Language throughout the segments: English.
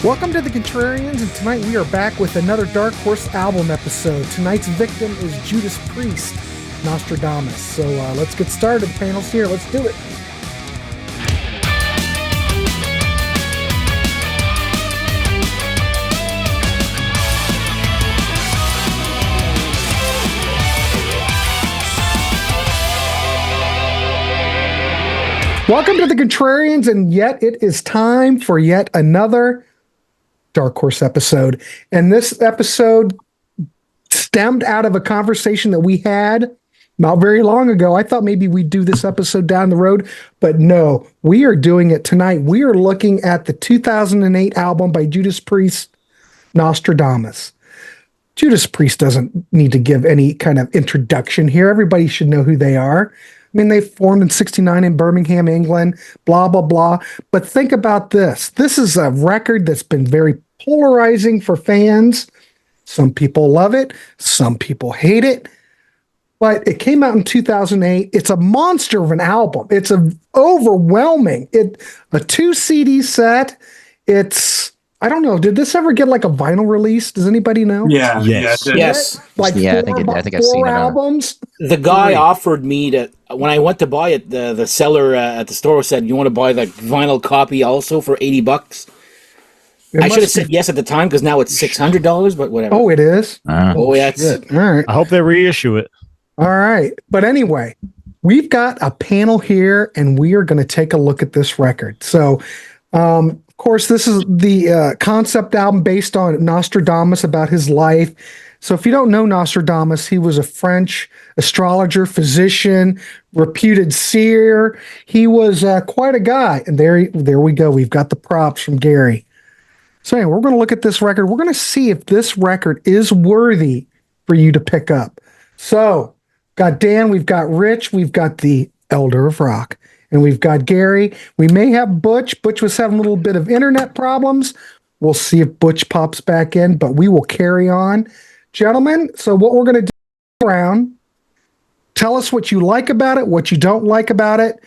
Welcome to the Contrarians, and tonight we are back with another Dark Horse album episode. Tonight's victim is Judas Priest, Nostradamus. So let's get started. The panel's here. Let's do it. Welcome to the Contrarians, and yet it is time for yet another Dark Horse episode. And this episode stemmed out of a conversation that we had not very long ago. I thought maybe we'd do this episode down the road, but no, we are doing it tonight. We are looking at the 2008 album by Judas Priest, Nostradamus. Judas Priest doesn't need to give any kind of introduction here. Everybody should know who they are. I mean, they formed in 1969 in Birmingham, England, blah, blah, blah. But think about this. This is a record that's been very polarizing for fans. Some people love it. Some people hate it. But it came out in 2008. It's a monster of an album. It's overwhelming. A 2 CD set. I don't know. Did this ever get like a vinyl release? Does anybody know? Yeah. Yes. Like I think I've seen it. Albums. The guy offered me to, when I went to buy it, the seller at the store said, "You want to buy the vinyl copy also for $80?" I should have said yes at the time because now it's $600, but whatever. Oh, it is? Oh, yeah. All right. I hope they reissue it. All right. But anyway, we've got a panel here, and we are going to take a look at this record. So, of course, this is the concept album based on Nostradamus, about his life. So if you don't know Nostradamus, he was a French astrologer, physician, reputed seer. He was quite a guy. And there we go. We've got the props from Gary. So anyway, we're going to look at this record. We're going to see if this record is worthy for you to pick up. So, got Dan, we've got Rich, we've got the Elder of Rock, and we've got Gary. We may have Butch. Butch was having a little bit of internet problems. We'll see if Butch pops back in, but we will carry on. Gentlemen, so what we're going to do around, tell us what you like about it, what you don't like about it.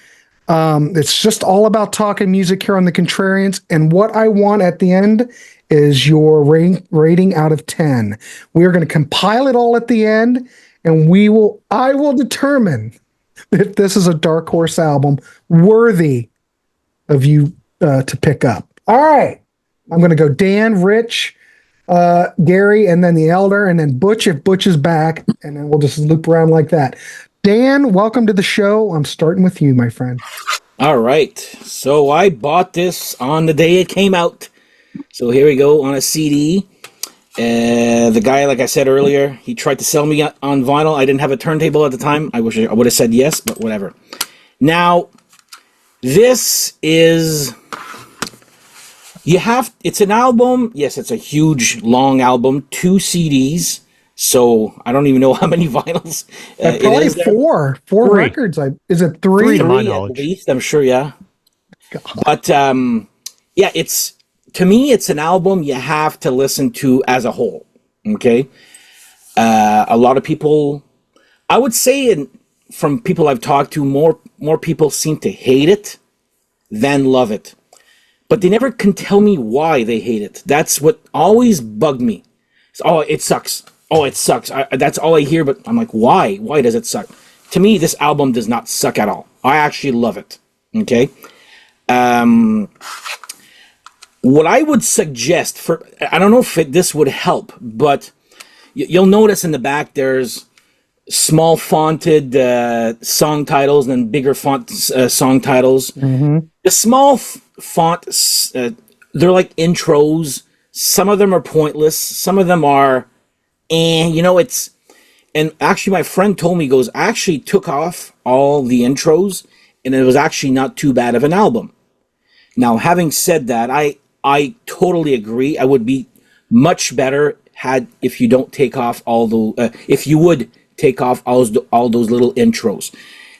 It's just all about talking music here on the Contrarians, and what I want at the end is your rating out of 10. We are going to compile it all at the end, and I will determine if this is a Dark Horse album worthy of you to pick up. All right. I'm going to go Dan, Rich, Gary, and then the Elder, and then Butch if Butch is back, and then we'll just loop around like that. Dan, welcome to the show. I'm starting with you, my friend. All right. So I bought this on the day it came out. So here we go on a CD. The guy, like I said earlier, he tried to sell me on vinyl. I didn't have a turntable at the time. I wish I would have said yes, but whatever. Now, this is... It's an album. Yes, it's a huge, long album. 2 CDs. So I don't even know how many vinyls. Probably four Three. records. Is it 3? Three to my At knowledge. least, I'm sure, yeah. God. But yeah, to me, it's an album you have to listen to as a whole. Okay, a lot of people, I would say, from people I've talked to, more people seem to hate it than love it. But they never can tell me why they hate it. That's what always bugged me. Oh, it sucks. Oh, it sucks. That's all I hear, but I'm like, why? Why does it suck? To me, this album does not suck at all. I actually love it. Okay? What I would suggest, I don't know if this would help, but you'll notice in the back there's small fonted song titles and bigger font song titles. Mm-hmm. The small font, they're like intros. Some of them are pointless. Some of them are... and actually my friend told me, he goes, I actually took off all the intros, and it was actually not too bad of an album. Now, having said that, I totally agree. I would be much better if you don't take off if you would take off all those little intros.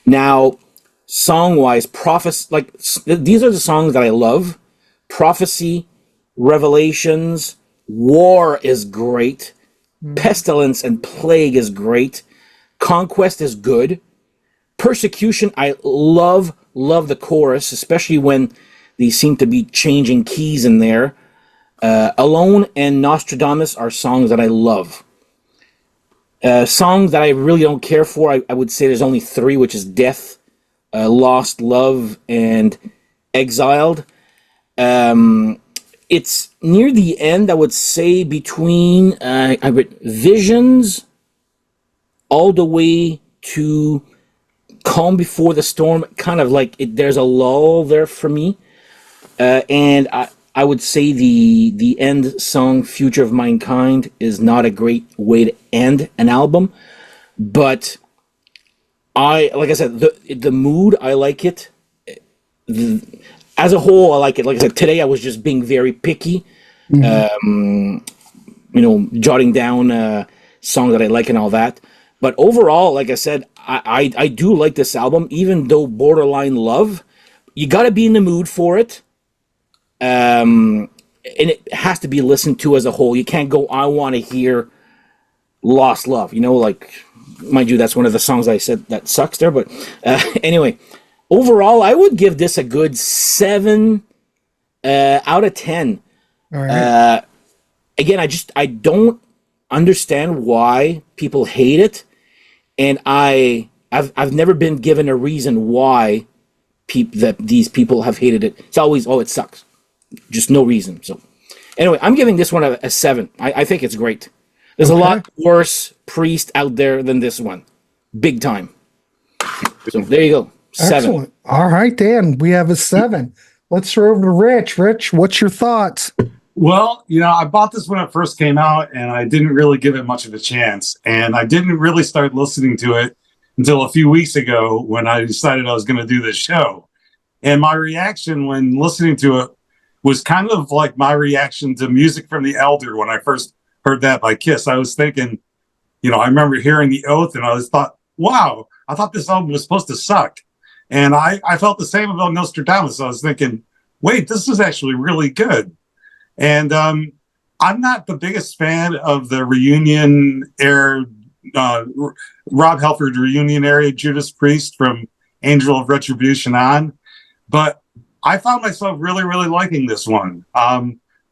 Now, song-wise, these are the songs that I love. Prophecy, Revelations, War is great. Pestilence and Plague is great. Conquest is good. Persecution, I love the chorus, especially when they seem to be changing keys in there. Alone and Nostradamus are songs that I love. Songs that I really don't care for, I would say there's only three, which is Death, Lost Love, and Exiled. It's near the end, I would say, between I read Visions all the way to Calm Before the Storm. Kind of like there's a lull there for me. And I would say the end song, Future of Mankind, is not a great way to end an album. But like I said, the mood, I like it. As a whole, I like it. Like I said, today I was just being very picky. Jotting down songs that I like and all that. But overall, like I said, I do like this album, even though borderline love. You got to be in the mood for it. And it has to be listened to as a whole. You can't go, I want to hear Lost Love. Mind you, that's one of the songs I said that sucks there. But anyway, overall, I would give this a good 7 out of 10. All right. Again, I don't understand why people hate it, and I've never been given a reason why these people have hated it. It's always, it sucks, just no reason. So anyway, I'm giving this one a 7. I think it's great. There's a lot worse Priest out there than this one, big time. So there you go, 7. Excellent. All right, Dan, we have a 7. Let's throw over to Rich. Rich, what's your thoughts? Well, I bought this when it first came out, and I didn't really give it much of a chance. And I didn't really start listening to it until a few weeks ago when I decided I was going to do this show. And my reaction when listening to it was kind of like my reaction to Music from the Elder when I first heard that by Kiss. I was thinking, I remember hearing The Oath, and I thought, wow, I thought this album was supposed to suck. And I felt the same about Nostradamus. I was thinking, wait, this is actually really good. And I'm not the biggest fan of the reunion era, Rob Halford reunion era Judas Priest from Angel of Retribution on, but I found myself really, really liking this one.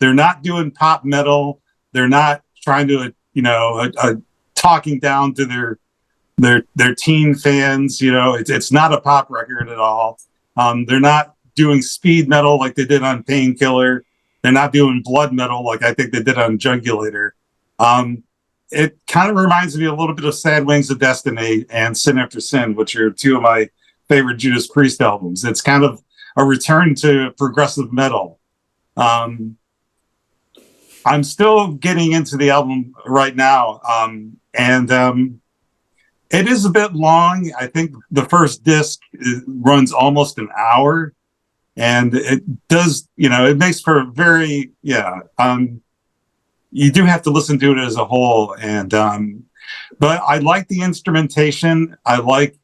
They're not doing pop metal. They're not trying to, talking down to their teen fans. It's not a pop record at all. They're not doing speed metal like they did on Painkiller. They're not doing blood metal like I think they did on Jugulator. It kind of reminds me a little bit of Sad Wings of Destiny and Sin After Sin, which are two of my favorite Judas Priest albums. It's kind of a return to progressive metal. I'm still getting into the album right now, and it is a bit long. I think the first disc runs almost an hour. And it does, it makes for a very, you do have to listen to it as a whole. And, but I like the instrumentation. I like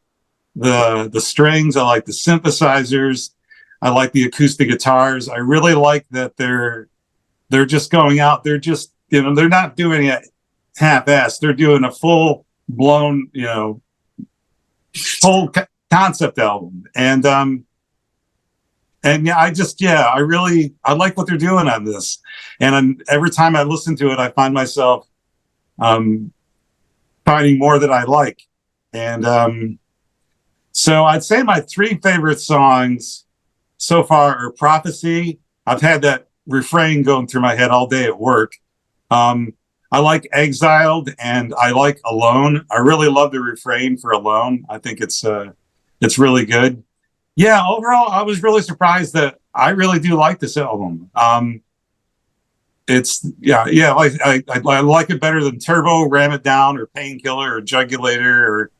the strings. I like the synthesizers. I like the acoustic guitars. I really like that they're just going out. They're just, they're not doing it half-assed. They're doing a full blown, full concept album. And yeah, I like what they're doing on this. And every time I listen to it, I find myself finding more that I like. And so I'd say my 3 favorite songs so far are Prophecy. I've had that refrain going through my head all day at work. I like Exiled, and I like Alone. I really love the refrain for Alone. I think it's really good. Yeah, overall, I was really surprised that I really do like this album. I like it better than Turbo, Ram It Down, or Painkiller, or Jugulator, or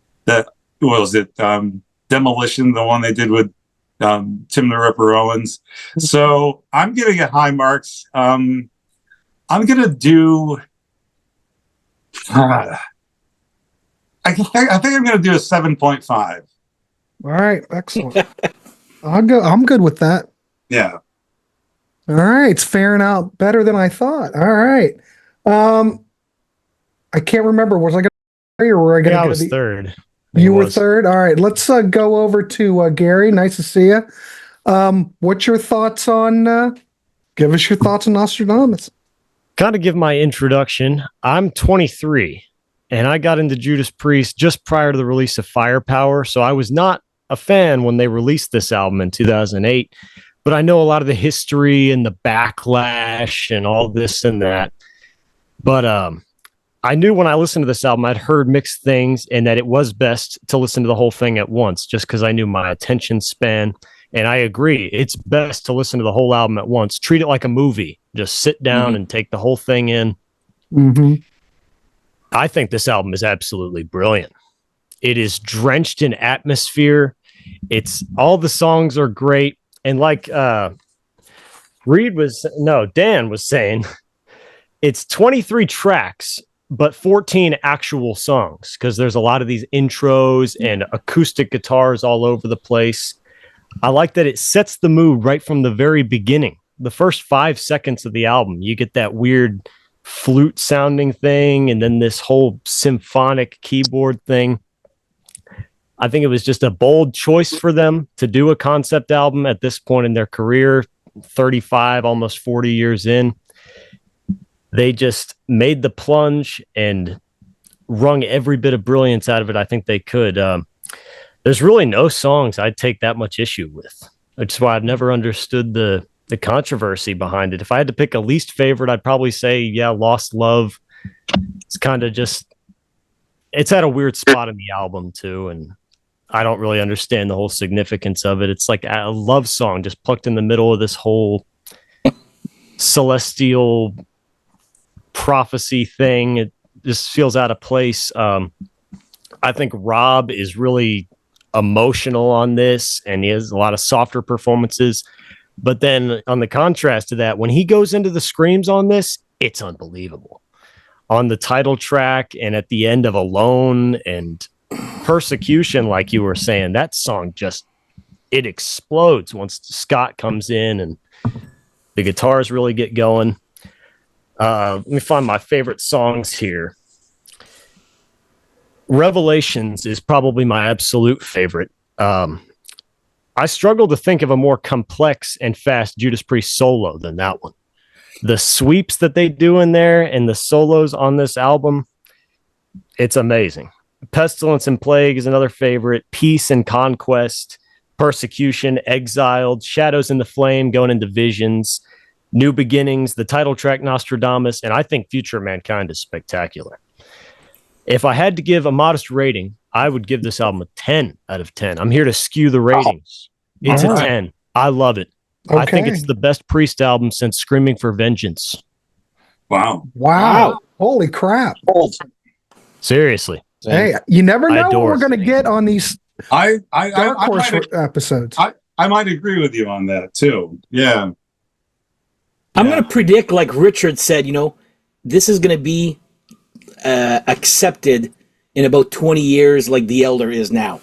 Demolition, the one they did with Tim the Ripper Owens. So I'm giving it high marks. I'm gonna do. I think I'm gonna do a 7.5. All right, excellent. I'm good with that. Yeah. All right, it's faring out better than I thought. All right. I can't remember. Was I going to or were I going to? I was third. You were third. All right, let's go over to Gary. Nice to see you. What's your thoughts on Give us your thoughts on Nostradamus. Kind of give my introduction. I'm 23, and I got into Judas Priest just prior to the release of Firepower, so I was not a fan when they released this album in 2008, but I know a lot of the history and the backlash and all this and that. But I knew when I listened to this album, I'd heard mixed things and that it was best to listen to the whole thing at once, just because I knew my attention span. And I agree, it's best to listen to the whole album at once. Treat it like a movie. Just sit down and take the whole thing in. Mm-hmm. I think this album is absolutely brilliant. It is drenched in atmosphere. It's all the songs are great. And like Dan was saying, it's 23 tracks, but 14 actual songs, because there's a lot of these intros and acoustic guitars all over the place. I like that it sets the mood right from the very beginning. The first 5 seconds of the album, you get that weird flute sounding thing and then this whole symphonic keyboard thing. I think it was just a bold choice for them to do a concept album at this point in their career, 35, almost 40 years in. They just made the plunge and wrung every bit of brilliance out of it I think they could. There's really no songs I'd take that much issue with, which is why I've never understood the controversy behind it. If I had to pick a least favorite, I'd probably say, Lost Love. It's kind of just, it's at a weird spot in the album too, and I don't really understand the whole significance of it. It's like a love song just plucked in the middle of this whole celestial prophecy thing. It just feels out of place. I think Rob is really emotional on this, and he has a lot of softer performances. But then on the contrast to that, when he goes into the screams on this, it's unbelievable. On the title track and at the end of Alone and Persecution, like you were saying, that song just, it explodes once Scott comes in and the guitars really get going. Let me find my favorite songs here. Revelations is probably my absolute favorite. I struggle to think of a more complex and fast Judas Priest solo than that one. The sweeps that they do in there and the solos on this album, it's amazing. Pestilence and Plague is another favorite. Peace and Conquest, Persecution, Exiled, Shadows in the Flame, going into Visions, New Beginnings, the title track Nostradamus, and I think Future of Mankind is spectacular. If I had to give a modest rating, I would give this album a 10 out of 10. I'm here to skew the ratings. It's a 10. I love it. Okay. I think it's the best Priest album since Screaming for Vengeance. Wow. Holy crap. Seriously. Hey, you never know what we're it. going to get on these I Dark Horse might, episodes. I might agree with you on that too. Yeah. I'm going to predict, like Richard said, this is going to be accepted in about 20 years like The Elder is now.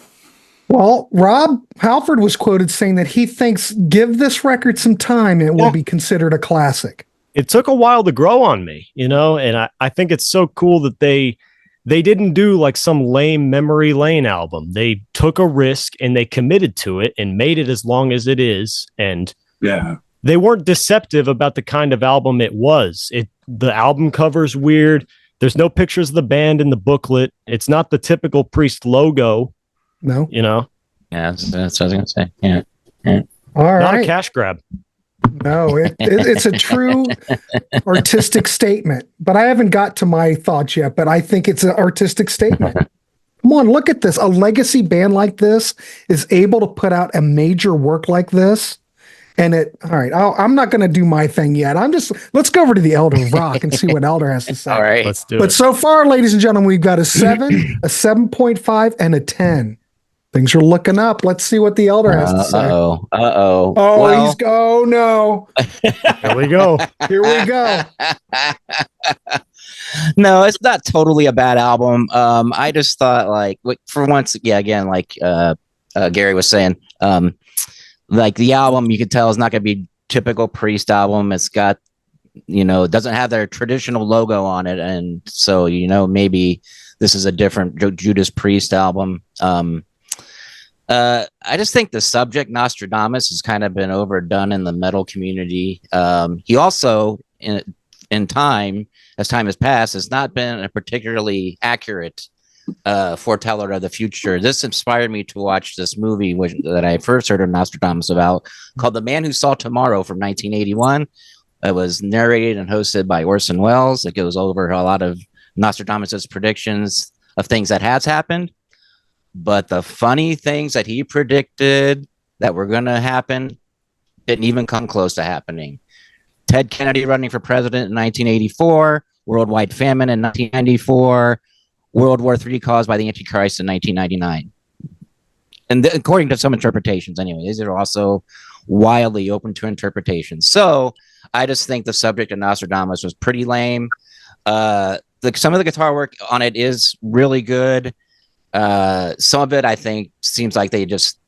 Well, Rob Halford was quoted saying that he thinks give this record some time and it will be considered a classic. It took a while to grow on me, and I think it's so cool that they didn't do like some lame Memory Lane album. They took a risk and they committed to it and made it as long as it is. And they weren't deceptive about the kind of album it was. The album cover's weird. There's no pictures of the band in the booklet. It's not the typical Priest logo. No. Yeah, that's what I was going to say. Yeah. All right. Not a cash grab. No, it's a true artistic statement. But I haven't got to my thoughts yet, but I think it's an artistic statement. Come on, look at this. A legacy band like this is able to put out a major work like this. And all right, I'm not going to do my thing yet. Let's go over to the Elder Rock and see what Elder has to say. All right. Let's do it. But so far, ladies and gentlemen, we've got a 7, a 7.5, and a 10. Things are looking up. Let's see what the Elder has to say. Oh, Oh no. Here we go. Here we go. No, it's not totally a bad album. I just thought, like, for once, again, like Gary was saying, like the album, you could tell is not going to be typical Priest album. It's got, it doesn't have their traditional logo on it, and so maybe this is a different Judas Priest album. I just think the subject Nostradamus has kind of been overdone in the metal community. He also, in time, as time has passed, has not been a particularly accurate foreteller of the future. This inspired me to watch this movie that I first heard of Nostradamus about, called The Man Who Saw Tomorrow from 1981. It was narrated and hosted by Orson Welles. It goes over a lot of Nostradamus's predictions of things that has happened. But the funny things that he predicted that were going to happen didn't even come close to happening. Ted Kennedy running for president in 1984, worldwide famine in 1994, World War III caused by the Antichrist in 1999. And according to some interpretations, anyway, these are also wildly open to interpretation. So I just think the subject of Nostradamus was pretty lame. Some of the guitar work on it is really good. Some of it, I think, seems like they just,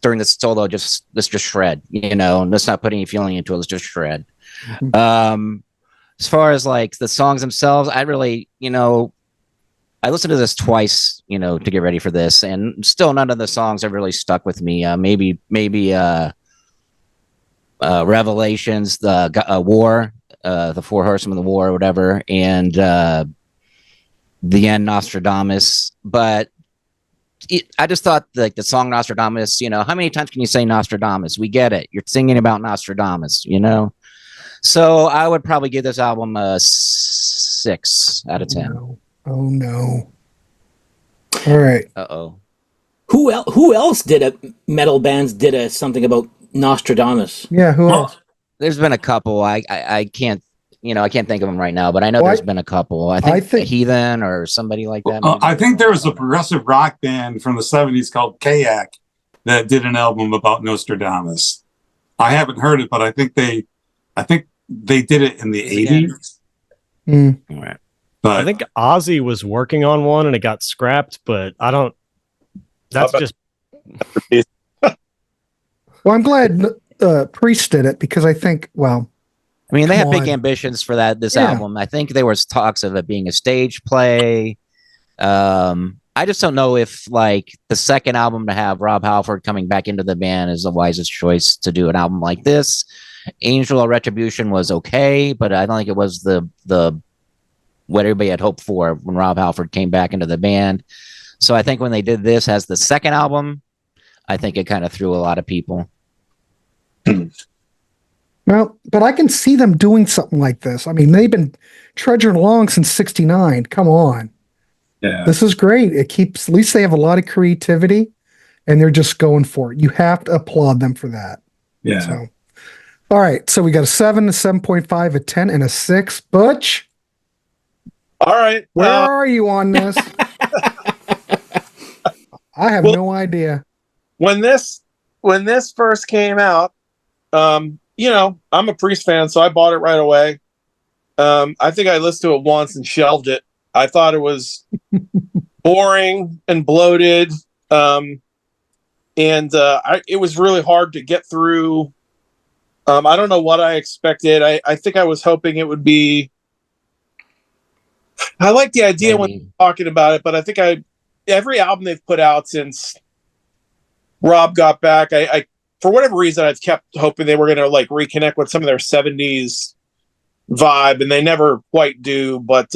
during the solo, let's just shred, let's not put any feeling into it. Let's just shred. As far as like the songs themselves, I really, I listened to this twice, to get ready for this, and still none of the songs have really stuck with me. Maybe Revelations, the War, the Four Horsemen of the War, or whatever, and the End Nostradamus. But I just thought like the song Nostradamus, how many times can you say Nostradamus? We get it. You're singing about Nostradamus, So I would probably give this album a 6 out of 10. No. Oh no. All right. Uh-oh. Who else metal bands did something about Nostradamus? Yeah, who else? There's been a couple. I can't think of them right now, but I know there's been a couple. I think Heathen or somebody like that. I think there was a progressive rock band from the 70s called Kayak that did an album about Nostradamus. I haven't heard it, but I think they did it in the 80s. Mm. All right. But I think Ozzy was working on one and it got scrapped, but I don't. That's just. Well, I'm glad Priest did it because I think, well, I mean, they had big ambitions for this album. I think there was talks of it being a stage play. I just don't know if like the second album to have Rob Halford coming back into the band is the wisest choice to do an album like this. Angel of Retribution was okay, but I don't think it was the what everybody had hoped for when Rob Halford came back into the band. So I think when they did this as the second album, I think it kind of threw a lot of people. Well, but I can see them doing something like this. I mean, they've been trudging along since '69. Come on. yeah. This is great. It keeps, at least they have a lot of creativity and they're just going for it. You have to applaud them for that. Yeah. So, all right. So we got a 7, a 7.5, a 10, and a 6. Butch, All right. where are you on this? I have no idea. When this first came out, I'm a Priest fan, so I bought it right away. I think I listened to it once and shelved it. I thought it was boring and bloated. It was really hard to get through. I don't know what I expected. I think I was hoping it would be. I like the idea when talking about it, but I think every album they've put out since Rob got back, I for whatever reason I've kept hoping they were going to like reconnect with some of their 70s vibe, and they never quite do. But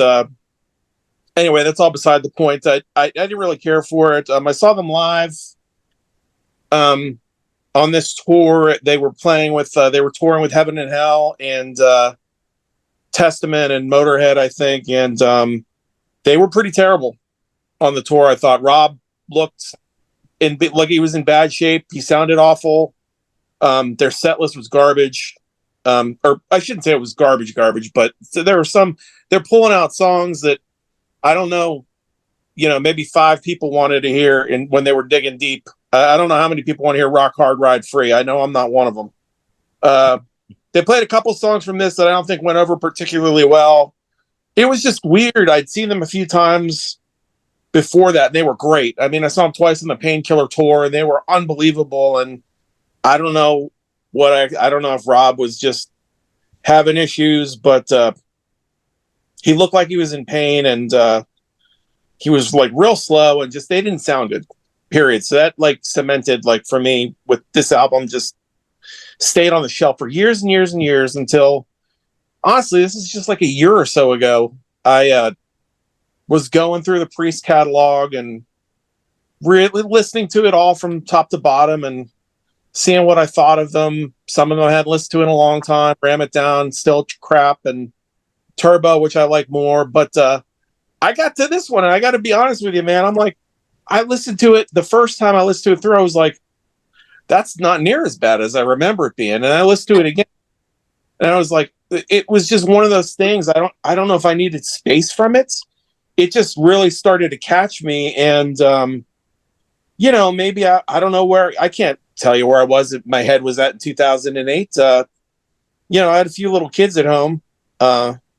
anyway, that's all beside the point. I didn't really care for it. I saw them live on this tour. They were touring with Heaven and Hell and Testament and Motorhead, I think, and they were pretty terrible on the tour. I thought Rob looked like he was in bad shape. He sounded awful. Their set list was garbage. Or I shouldn't say it was garbage, but they're pulling out songs that I don't know, maybe 5 people wanted to hear when they were digging deep. I don't know how many people want to hear Rock Hard Ride Free. I know I'm not one of them. They played a couple songs from this that I don't think went over particularly well. It was just weird. I'd seen them a few times before that, and they were great. I mean, I saw them twice on the Painkiller tour, and they were unbelievable. And I don't know I don't know if Rob was just having issues, but he looked like he was in pain, and he was like real slow, and just they didn't sound good. period. So that like cemented, like for me with this album, just stayed on the shelf for years and years and years until honestly, this is just like a year or so ago. I was going through the Priest catalog and really listening to it all from top to bottom and seeing what I thought of them. Some of them I hadn't listened to in a long time. Ram It Down, still crap, and Turbo, which I like more. But I got to this one, and I got to be honest with you, man. I'm like, I listened to it the first time I listened to it through. I was like, that's not near as bad as I remember it being. And I listened to it again, and I was like, it was just one of those things. I don't know if I needed space from it. It just really started to catch me, and you know, maybe I don't know where. I can't tell you where I was. My head was at in 2008. You know, I had a few little kids at home.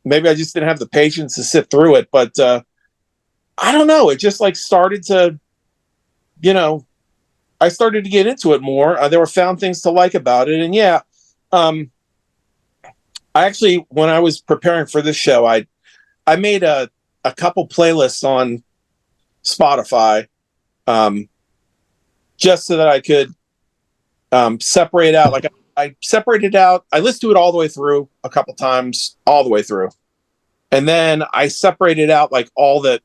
Maybe I just didn't have the patience to sit through it, but I don't know. It just like started to, you know, I started to get into it more. There were found things to like about it, and yeah, I actually, when I was preparing for this show, I made a couple playlists on Spotify, just so that I could separate out. Like I separated out. I listened to it all the way through a couple times, all the way through, and then I separated out like all the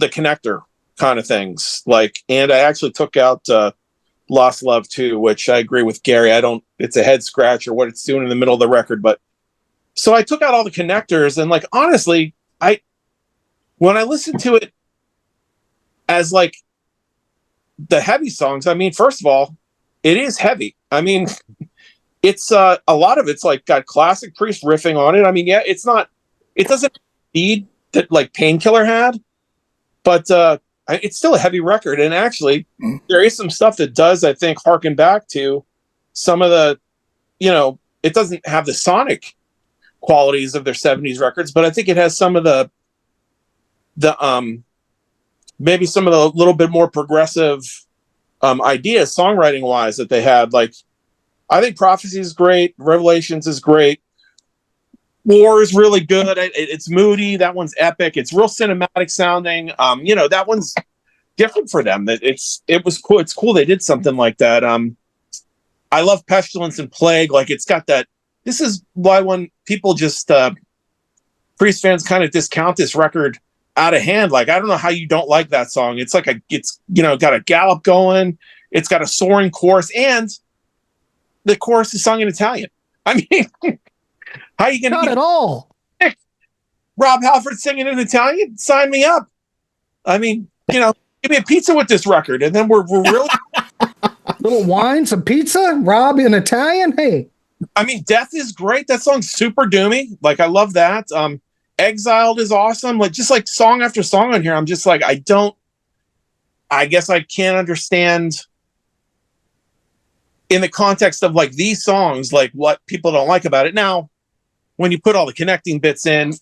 connector kind of things. Like, and I actually took out Lost Love too, which I agree with Gary. It's a head scratcher what it's doing in the middle of the record. But so I took out all the connectors, and like, honestly, when I listened to it as like the heavy songs, I mean, first of all, it is heavy. I mean, it's a lot of it's like got classic Priest riffing on it. I mean, yeah, it doesn't need that like Painkiller had, but it's still a heavy record. And actually, there is some stuff that does, I think, harken back to some of the, you know, it doesn't have the sonic qualities of their 70s records, but I think it has some of the maybe some of the little bit more progressive ideas songwriting wise that they had. Like, I think Prophecy is great, Revelations is great, War is really good. It's moody. That one's epic. It's real cinematic sounding. You know, that one's different for them. It was cool. It's cool they did something like that. I love Pestilence and Plague. Like, it's got that. This is why when people just Priest fans kind of discount this record out of hand. Like, I don't know how you don't like that song. It's like it's you know, got a gallop going. It's got a soaring chorus, and the chorus is sung in Italian. I mean, how are you going to Not at all. Rob Halford singing in Italian? Sign me up. I mean, you know, give me a pizza with this record, and then we're really Little wine, some pizza, Rob in Italian. Hey, I mean, Death is great. That song's super doomy. Like, I love that. Exiled is awesome. Like, just like song after song on here, I'm just like, I guess I can't understand in the context of like these songs, like what people don't like about it. Now, when you put all the connecting bits in,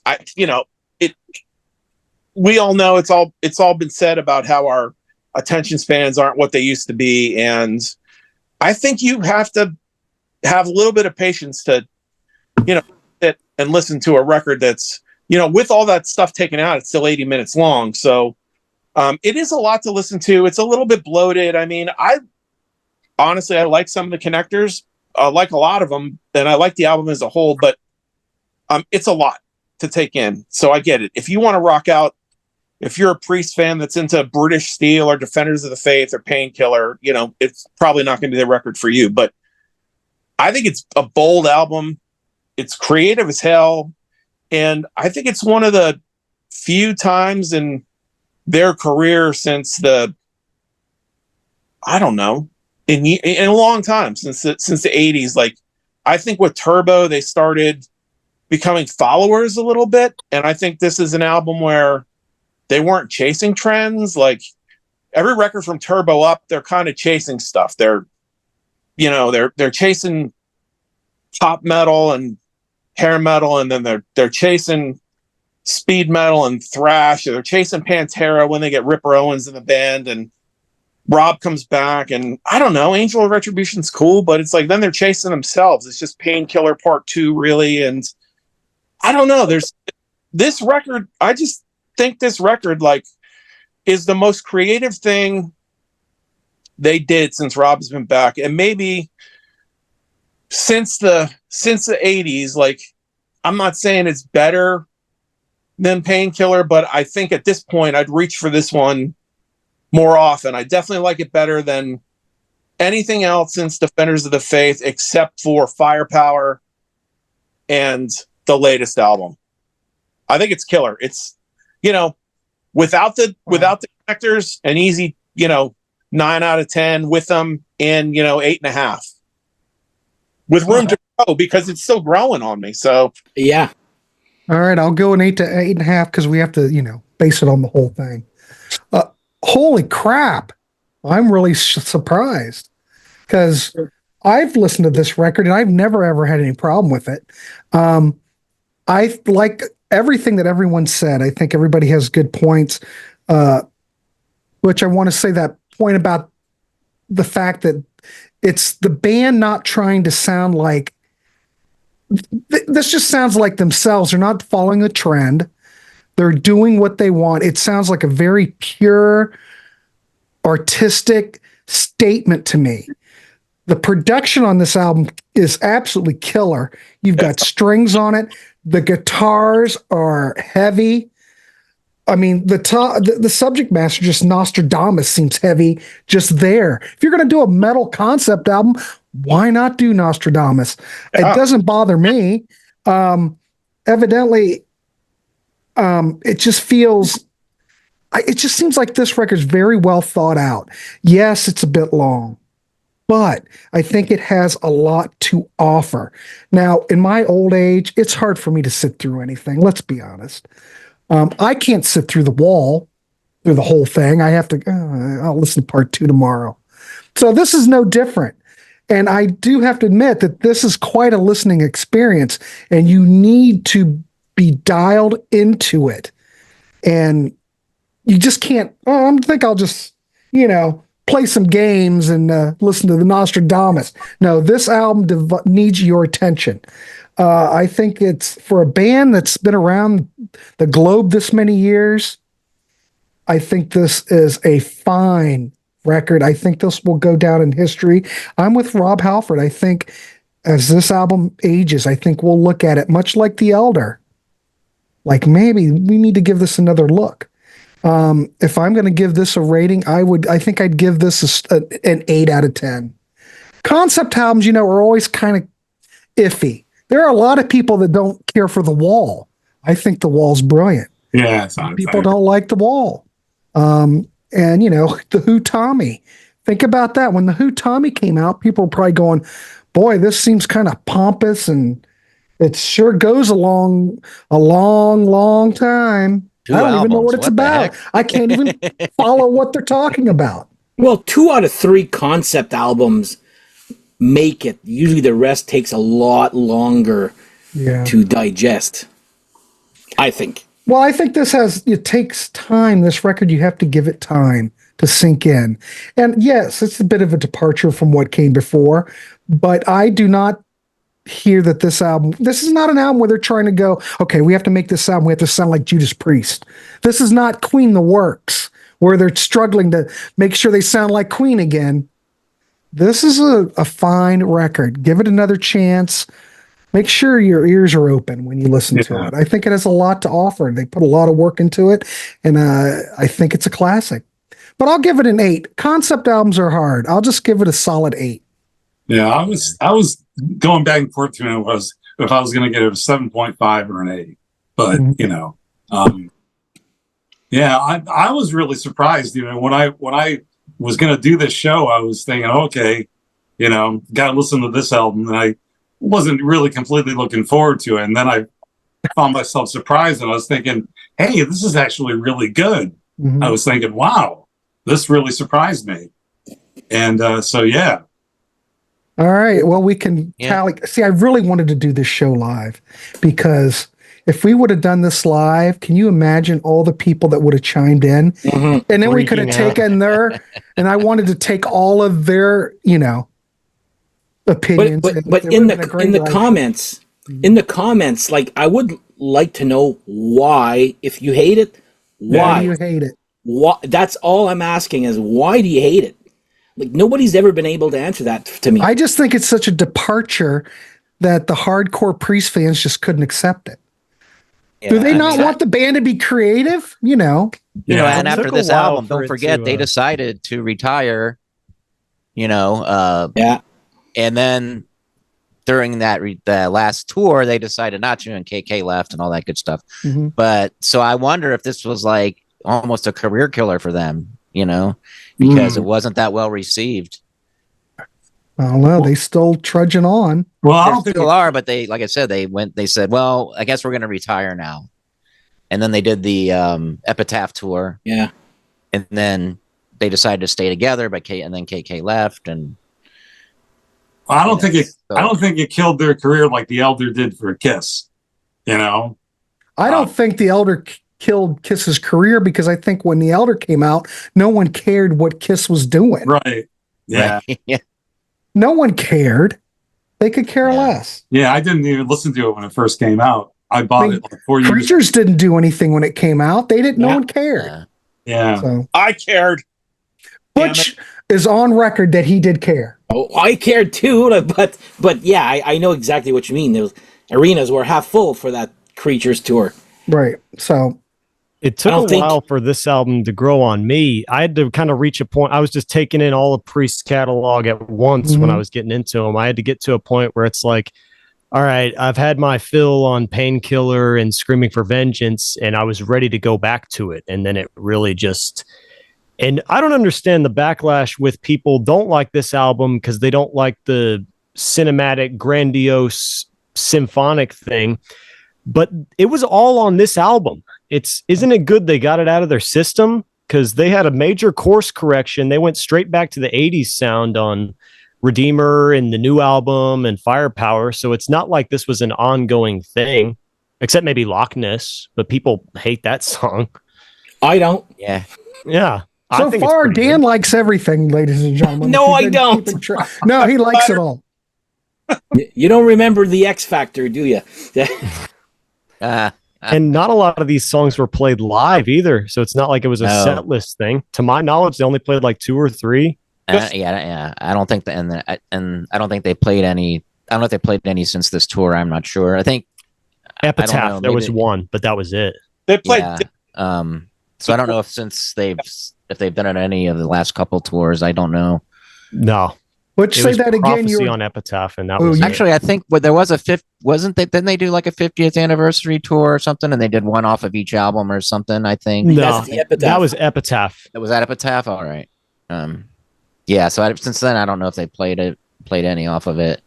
we all know it's all been said about how our attention spans aren't what they used to be. And I think you have to have a little bit of patience to, you know, sit and listen to a record that's, you know, with all that stuff taken out, it's still 80 minutes long. So it is a lot to listen to. It's a little bit bloated. I mean, honestly, I like some of the connectors. I like a lot of them, and I like the album as a whole, but it's a lot to take in. So I get it. If you want to rock out, if you're a Priest fan that's into British Steel or Defenders of the Faith or Painkiller, you know, it's probably not going to be the record for you. But I think it's a bold album. It's creative as hell. And I think it's one of the few times in their career since I don't know, in a long time, since the 80s. Like, I think with Turbo, they started becoming followers a little bit. And I think this is an album where they weren't chasing trends. Like, every record from Turbo up, they're kind of chasing stuff. They're chasing pop metal and hair metal, and then they're chasing speed metal and thrash, or they're chasing Pantera when they get Ripper Owens in the band, and Rob comes back, and I don't know, Angel of Retribution's cool, but it's like then they're chasing themselves. It's just Painkiller Part 2, really. And I don't know, there's this record, I just think this record like is the most creative thing they did since Rob's been back, and maybe since the 80s. Like, I'm not saying it's better than Painkiller, but I think at this point I'd reach for this one more often. I definitely like it better than anything else since Defenders of the Faith, except for Firepower and the latest album. I think it's killer. It's, without the connectors, an easy, 9 out of 10. With them in, 8.5. With room to grow, because it's still growing on me. So Yeah. All right, I'll go an 8 to 8.5 because we have to, base it on the whole thing. Holy crap! I'm really surprised because I've listened to this record and I've never ever had any problem with it. I like everything that everyone said. I think everybody has good points. Which I want to say that point about the fact that it's the band not trying to sound like. This just sounds like themselves. They're not following a trend. They're doing what they want. It sounds like a very pure, artistic statement to me. The production on this album is absolutely killer. You've got strings on it. The guitars are heavy. I mean, the subject matter, just Nostradamus, seems heavy just there. If you're going to do a metal concept album, why not do Nostradamus? It doesn't bother me. Evidently, it just feels, it just seems like this record's very well thought out. Yes, it's a bit long, but I think it has a lot to offer. Now, in my old age, it's hard for me to sit through anything. Let's be honest. I can't sit through the wall, through the whole thing. I have to, I'll listen to part 2 tomorrow. So this is no different. And I do have to admit that this is quite a listening experience, and you need to be dialed into it. And you just can't, I think I'll just, play some games and listen to the Nostradamus. No, this album needs your attention. I think it's for a band that's been around the globe this many years. I think this is a fine record. I think this will go down in history. I'm with Rob Halford. I think as this album ages, I think we'll look at it much like The Elder. Like maybe we need to give this another look. If I'm going to give this a rating, I think I'd give this an 8 out of 10. Concept albums, are always kind of iffy. There are a lot of people that don't care for The Wall. I think The Wall's brilliant. Yeah, people don't like The Wall. And the Who Tommy. Think about that. When the Who Tommy came out, people were probably going, boy, this seems kind of pompous, and it sure goes along a long, long time. I don't even know what it's about. I can't even follow what they're talking about. Well, 2 out of 3 concept albums make it. Usually the rest takes a lot longer to digest, I think. Well, I think it takes time. This record, you have to give it time to sink in. And yes, it's a bit of a departure from what came before, but I do not hear that this is not an album where they're trying to go, okay, we have to make this album, we have to sound like Judas Priest. This is not Queen the Works, where they're struggling to make sure they sound like Queen again. This is a fine record. Give it another chance. Make sure your ears are open when you listen to it. I think it has a lot to offer. They put a lot of work into it, and I think it's a classic. But I'll give it an 8. Concept albums are hard. I'll just give it a solid 8. Yeah, I was going back and forth between if I was going to get it a 7.5 or an 8. But I was really surprised. When I was going to do this show, I was thinking, okay, got to listen to this album, and I wasn't really completely looking forward to it. And then I found myself surprised, and I was thinking, hey, this is actually really good. I was thinking, wow, this really surprised me. And so, yeah. All right. Well, we can tally. See, I really wanted to do this show live, because if we would have done this live, can you imagine all the people that would have chimed in? And then we could have taken and I wanted to take all of their, opinions. But in the comments, like, I would like to know why, if you hate it, why do you hate it? Why? That's all I'm asking is, why do you hate it? Like nobody's ever been able to answer that to me. I just think it's such a departure that the hardcore Priest fans just couldn't accept it. Do they not want the band to be creative? You know, and It after took a this while album, for don't it forget to, they decided to retire. You know, and then during that the last tour, they decided not to, and KK left and all that good stuff. Mm-hmm. But so I wonder if this was like almost a career killer for them, you know, because it wasn't that well received. I don't know. They still trudging on. Well, I They don't think still are, but they, like I said, they said, well, I guess we're going to retire now. And then they did the Epitaph tour. Yeah. And then they decided to stay together, but KK left. And I don't think it killed their career like the Elder did for Kiss. You know, I don't think the Elder killed Kiss's career, because I think when the Elder came out, no one cared what Kiss was doing. right? Yeah, yeah. No one cared. They could care less. yeah. I didn't even listen to it when it first came out. I bought it like 4 years. Creatures didn't do anything when it came out. They didn't. No one cared. Yeah. So I cared. Butch is on record that he did care. Oh, I cared too, but yeah, I know exactly what you mean. Those arenas were half full for that Creatures tour. Right. So it took a while for this album to grow on me. I had to kind of reach a point. I was just taking in all of Priest's catalog at once when I was getting into them. I had to get to a point where it's like, all right, I've had my fill on Painkiller and Screaming for Vengeance, and I was ready to go back to it. And then it really just... And I don't understand the backlash with people don't like this album because they don't like the cinematic, grandiose, symphonic thing. But it was all on this album. Isn't it good they got it out of their system? Because they had a major course correction. They went straight back to the 80s sound on Redeemer and the new album and Firepower. So it's not like this was an ongoing thing, except maybe Loch Ness, but people hate that song. I don't. Yeah. Yeah. So far, Dan likes everything, ladies and gentlemen. No, I don't. No, he likes it all. You don't remember the X Factor, do you? And not a lot of these songs were played live either. So it's not like it was a set list thing. To my knowledge, they only played like 2 or 3. Yeah. I don't think that, and I don't think they played any. I don't know if they played any since this tour. I'm not sure. I think Epitaph, there was one, but that was it. They played. Yeah. So I don't know if they've done it on any of the last couple tours. I don't know. No. Let's say that again. Prophecy on Epitaph, and that was actually. I think there was a fifth. Wasn't they? Didn't they do like a 50th anniversary tour or something? And they did one off of each album or something. I think. No, that was Epitaph. That was Epitaph. All right. Yeah. So since then, I don't know if they played any off of it.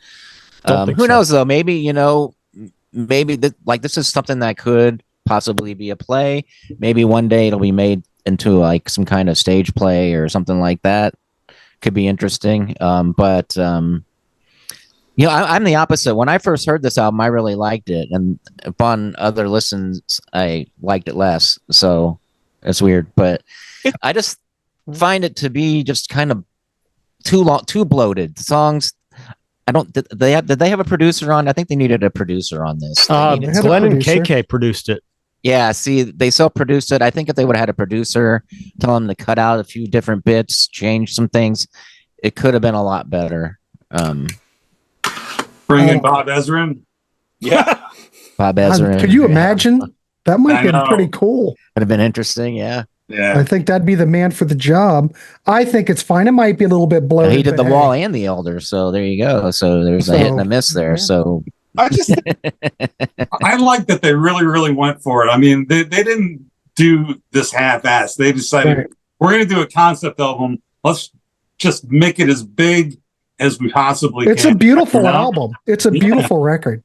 Who knows though? Maybe this is something that could possibly be a play. Maybe one day it'll be made into like some kind of stage play or something like that. Could be interesting. But I'm the opposite. When I first heard this album, I really liked it, and upon other listens, I liked it less. So it's weird, but I just find it to be just kind of too long, too bloated. The songs. Did they have a producer on? I think they needed a producer on this. Glenn and KK produced it. Yeah, see, they self-produced it. I think if they would have had a producer, tell them to cut out a few different bits, change some things, it could have been a lot better. Bring in Bob Ezrin. Yeah. Bob Ezrin. Could you imagine? That might have been pretty cool. Would have been interesting, yeah. Yeah. I think that'd be the man for the job. I think it's fine. It might be a little bit bloated. He did the Wall and the Elder, so there you go. So there's a hit and a miss there. Yeah. So I like that they really, really went for it. I mean, they didn't do this half-ass. They decided we're going to do a concept album. Let's just make it as big as we possibly can. It's a beautiful album. It's a beautiful record.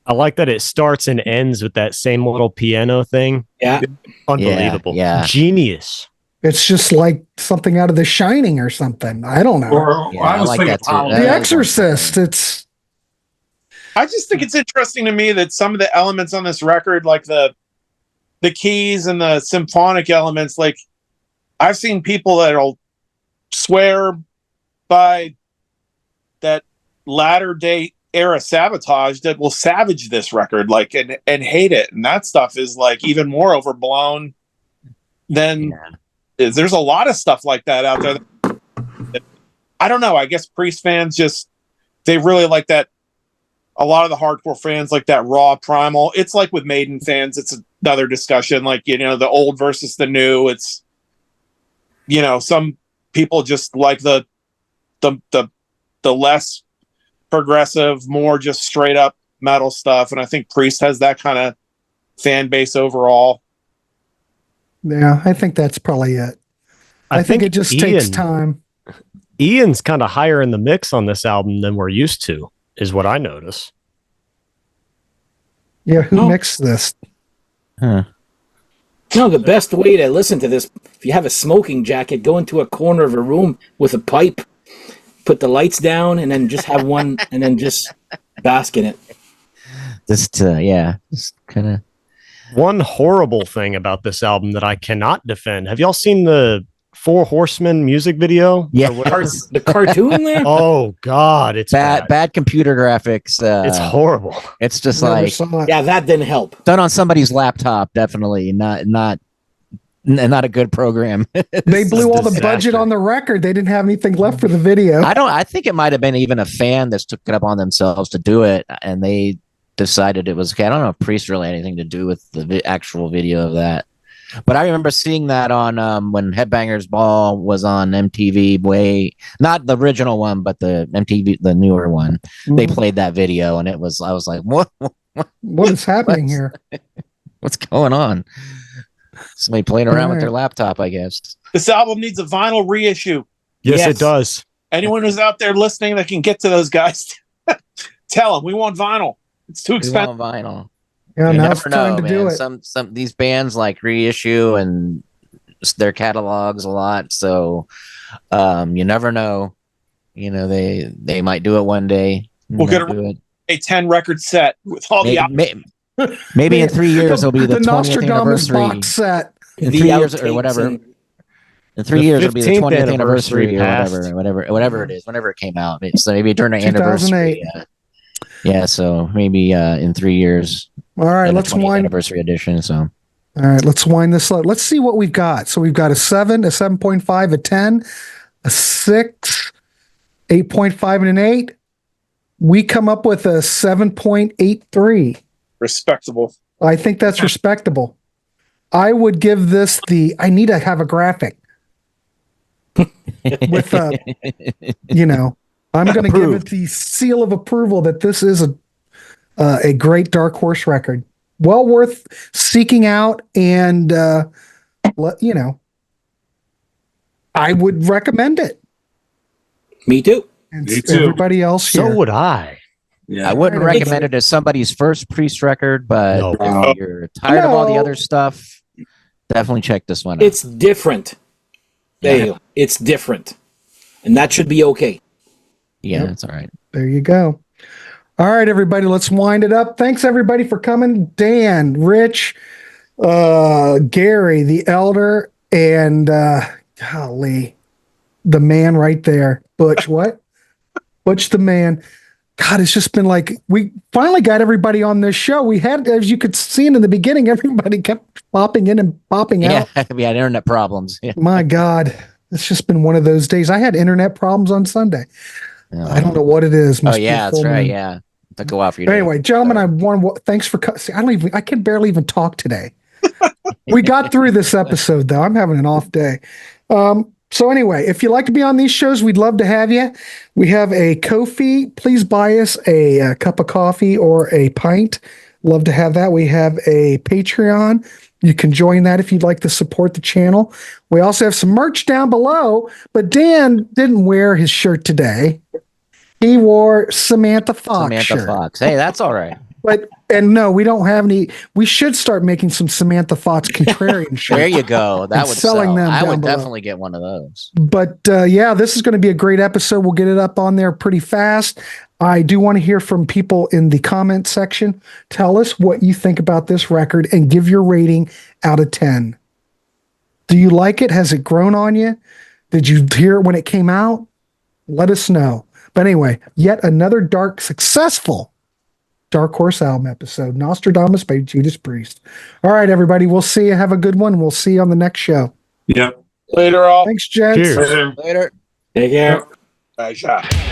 I like that it starts and ends with that same little piano thing. Yeah. Unbelievable. Yeah. Genius. It's just like something out of The Shining or something. I don't know. I was thinking The Exorcist. I just think it's interesting to me that some of the elements on this record, like the keys and the symphonic elements, like I've seen people that'll swear by that latter date era Sabotage that will savage this record, like and hate it, and that stuff is like even more overblown than there's a lot of stuff like that out there. I don't know. I guess Priest fans they really like that. A lot of the hardcore fans like that raw primal. It's like with Maiden fans, it's another discussion. Like, the old versus the new. It's, some people just like the less progressive, more just straight up metal stuff. And I think Priest has that kind of fan base overall. Yeah, I think that's probably it. I think it just takes time. Ian's kind of higher in the mix on this album than we're used to, is what I notice. Yeah, who mixed this? No, the best way to listen to this, if you have a smoking jacket, go into a corner of a room with a pipe, put the lights down, and then just have one, and then just bask in it. Just kind of. One horrible thing about this album that I cannot defend. Have y'all seen the Four Horsemen music video? Yeah. The cartoon there? Oh God, it's bad computer graphics. It's horrible. It's just Yeah, that didn't help. done on somebody's laptop. Definitely not a good program. They blew all the budget on the record. They didn't have anything left for the video. I think it might have been even a fan that took it up on themselves to do it, and they decided it was okay. I don't know if Priest really had anything to do with the actual video of that. But I remember seeing that on when Headbangers Ball was on MTV, not the original one, but the MTV, the newer one. They played that video, and I was like, what is happening here? What's going on? Somebody playing around with their laptop, I guess. This album needs a vinyl reissue. Yes, it does. Anyone who's out there listening that can get to those guys, tell them we want vinyl. It's too expensive. We want vinyl. Yeah, you now never it's time know, to man. do it. Some these bands like reissue and their catalogs a lot, so you never know. They might do it one day. We'll get a 10 record set with all the albums. Maybe in 3 years it'll be the 20th Nostradamus anniversary. box set. In 3 years or whatever. In 3 years it'll be the 20th anniversary or whatever it is, whenever it came out. So maybe during the anniversary. Yeah, so maybe in 3 years. All right, let's wind anniversary edition. So all right, let's wind this up. Let's see what we've got. So we've got a 7, a 7.5, a 10, a 6, 8.5, and an 8. We come up with a 7.83. Respectable. I think that's respectable. I would give this I need to have a graphic with I'm going to give it the seal of approval that this is a great Dark Horse record. Well worth seeking out, and I would recommend it. Me too. And Me too. everybody else here. So would I. Yeah. I wouldn't recommend it as somebody's first Priest record, but if you're tired of all the other stuff, definitely check this one out. It's different. There you go. It's different. And that should be okay. Yeah, that's all right. There you go. All right, everybody, let's wind it up. Thanks, everybody, for coming. Dan, Rich, Gary, the Elder, and golly, the man right there. Butch, what? Butch the man. God, it's just been like, we finally got everybody on this show. We had, as you could see in the beginning, everybody kept popping in and popping out. Yeah, we had internet problems. Yeah. My God, it's just been one of those days. I had internet problems on Sunday. I don't know what it is. Oh yeah, that's right. Yeah, it took a while for you. Anyway, gentlemen, thanks for. See, I can barely even talk today. We got through this episode though. I'm having an off day. So anyway, if you'd like to be on these shows, we'd love to have you. We have a Ko-fi. Please buy us a cup of coffee or a pint. Love to have that. We have a Patreon. You can join that if you'd like to support the channel. We also have some merch down below, but Dan didn't wear his shirt today. He wore Samantha Fox shirt. Fox. Hey, that's all right. And no, we don't have any. We should start making some Samantha Fox Contrarian shirts. There you go. That would selling sell. them. I would below. definitely get one of those. But yeah, this is going to be a great episode. We'll get it up on there pretty fast. I do want to hear from people in the comment section. Tell us what you think about this record and give your rating out of 10. Do you like it? Has it grown on you? Did you hear it when it came out? Let us know. But anyway, yet another successful Dark Horse album episode, Nostradamus by Judas Priest. All right, everybody. We'll see you. Have a good one. We'll see you on the next show. Yep. Later, all. Thanks, gents. Cheers. Later. Take care. Aja.